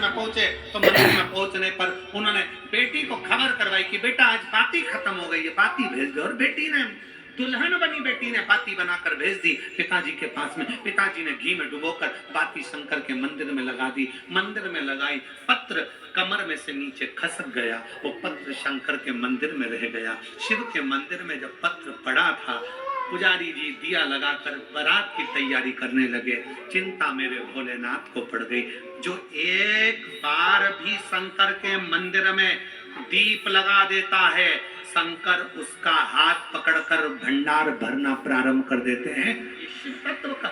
में पहुंचे तो मंदिर में पहुंचने पर उन्होंने बेटी को खबर करवाई कि बेटा आज बाती खत्म हो गई है, बाती भेज दो। और बेटी ने, दुल्हन बनी बेटी ने बाती बनाकर भेज दी पिताजी के पास में। पिताजी ने घी में डुबोकर बाती शंकर के मंदिर में लगा दी। मंदिर में लगाई, पत्र कमर में से नीचे खसक गया, वो पत्र शंकर के मंदिर में रह गया। शिव के मंदिर में जब पत्र पड़ा था, पुजारी जी दिया लगाकर बारात की तैयारी करने लगे। चिंता मेरे भोलेनाथ को पड़ गई। जो एक बार भी शंकर के मंदिर में दीप लगा देता है, शंकर उसका हाथ पकड़कर भंडार भरना प्रारंभ कर देते हैं। शिव तत्व का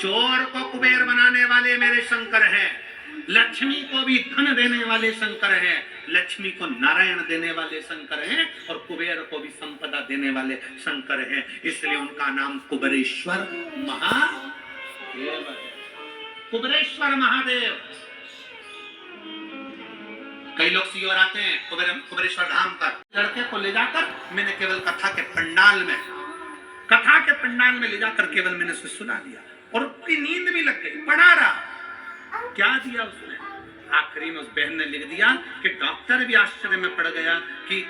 चोर को कुबेर बनाने वाले मेरे शंकर हैं, लक्ष्मी को भी धन देने वाले शंकर हैं, लक्ष्मी को नारायण देने वाले शंकर हैं, और कुबेर को भी संपदा देने वाले शंकर हैं। इसलिए उनका नाम कुबेरेश्वर महादेव है। कुबेरेश्वर महादेव। कई लोग सीओर आते हैं कुबेरेश्वर धाम पर, लड़के को ले जाकर मैंने केवल कथा के पंडाल में ले जाकर केवल मैंने उसे सुना दिया और उसकी नींद भी लग गई। पढ़ा रहा, क्या दिया उसने? आखिरी में उस बहन ने लिख दिया कि डॉक्टर भी आश्चर्य में पड़ गया कि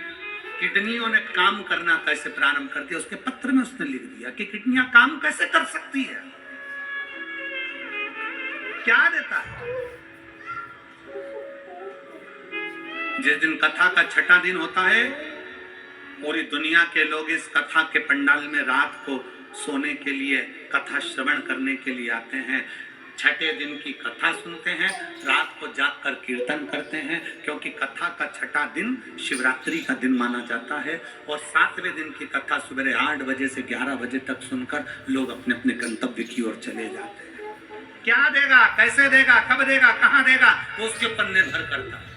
किडनियों ने काम करना कैसे प्रारंभ कर दिया। उसके पत्र में उसने लिख दिया कि किडनियां काम कैसे कर सकती है। क्या देता है? जिस दिन कथा का छठा दिन होता है, पूरी दुनिया के लोग इस कथा के पंडाल में रात को सोने के लिए, कथा श्रवण करने के लिए आते हैं। छठे दिन की कथा सुनते हैं, रात को जागकर कीर्तन करते हैं, क्योंकि कथा का छठा दिन शिवरात्रि का दिन माना जाता है। और 7वें दिन की कथा सुबह 8 बजे से 11 बजे तक सुनकर लोग अपने अपने गंतव्य की ओर चले जाते हैं। क्या देगा, कैसे देगा, कब देगा, कहां देगा, वो उसके ऊपर निर्भर करता है।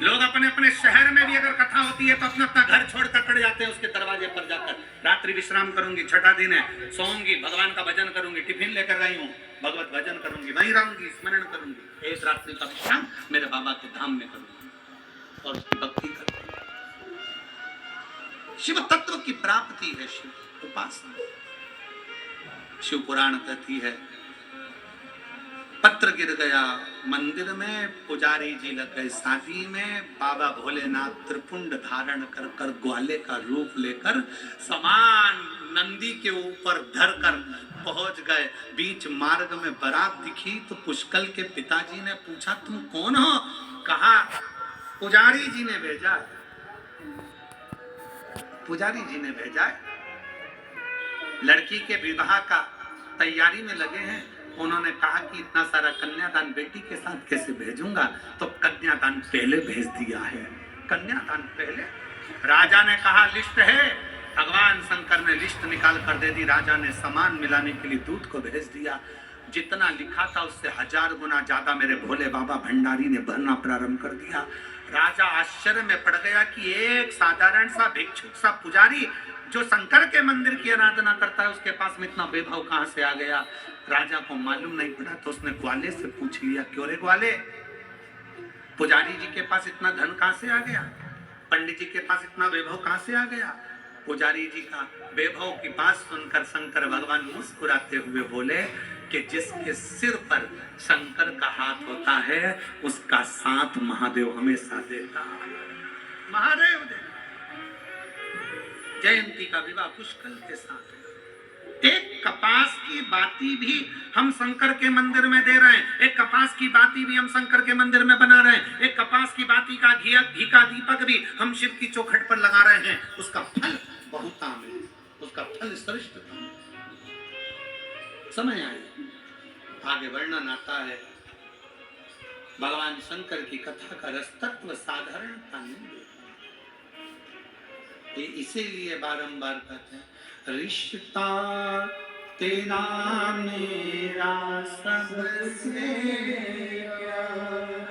लोग अपने अपने शहर में भी अगर कथा होती है तो अपना अपना घर छोड़कर खड़े जाते हैं उसके दरवाजे पर जाकर। रात्रि विश्राम करूंगी, छठा दिन है, सोऊंगी, भगवान का भजन करूंगी, टिफिन लेकर आई हूँ, भगवत भजन करूंगी, वहीं रहूंगी, स्मरण करूंगी। एक रात्रि का विश्राम मेरे बाबा के धाम में करूंगी और उसकी भक्ति करूंगी। शिव तत्व की प्राप्ति है शिव उपासना। शिव पुराण कहती है, पत्र गिर गया मंदिर में, पुजारी जी लग गए शादी में, बाबा भोलेनाथ त्रिपुंड धारण कर कर ग्वाले का रूप लेकर समान नंदी के ऊपर धरकर पहुंच गए। बीच मार्ग में बारात दिखी तो पुष्कल के पिताजी ने पूछा, तुम कौन हो? कहा, पुजारी जी ने भेजा है, पुजारी जी ने भेजा है। लड़की के विवाह का तैयारी में लगे हैं। उन्होंने कहा कि इतना सारा कन्यादान बेटी के साथ कैसे भेजूंगा, तो कन्यादान पहले भेज दिया है। कन्यादान पहले। राजा ने कहा लिस्ट है, भगवान शंकर ने लिस्ट निकाल कर दे दी। राजा ने सामान मिलाने के लिए दूत को भेज दिया। जितना लिखा था उससे 1000 गुना ज्यादा मेरे भोले बाबा भंडारी ने भरना प्रारंभ कर दिया। राजा आश्चर्य में पड़ गया कि एक साधारण सा भिक्षुक सा पुजारी जो शंकर के मंदिर की आराधना करता है, उसके पास में इतना वैभव कहां से आ गया। राजा को मालूम नहीं पड़ा तो उसने ग्वाले से पूछ लिया, क्यों रे ग्वाले, पुजारी जी के पास इतना धन कहां से आ गया, पंडित जी के पास इतना वैभव कहां से आ गया। पुजारी जी का वैभव की बात सुनकर शंकर भगवान मुस्कुराते हुए बोले कि जिसके सिर पर शंकर का हाथ होता है उसका साथ महादेव हमेशा देता। महादेव देता। जयंती का विवाह पुष्कल के साथ। एक कपास की बाती भी हम शंकर के मंदिर में दे रहे हैं, एक कपास की बाती भी हम शंकर के मंदिर में बना रहे हैं, एक कपास की बाती का घी का दीपक भी हम शिव की चौखट पर लगा रहे हैं। उसका फल बहुताम है, उसका फल श्रेष्ठतम है। समय आए आगे वर्णन आता है। भगवान शंकर की कथा का रस तत्व साधारणता नहीं, इसीलिए बारंबार कहते हैं, रिश्ता तेरा मेरा सबसे प्यारा,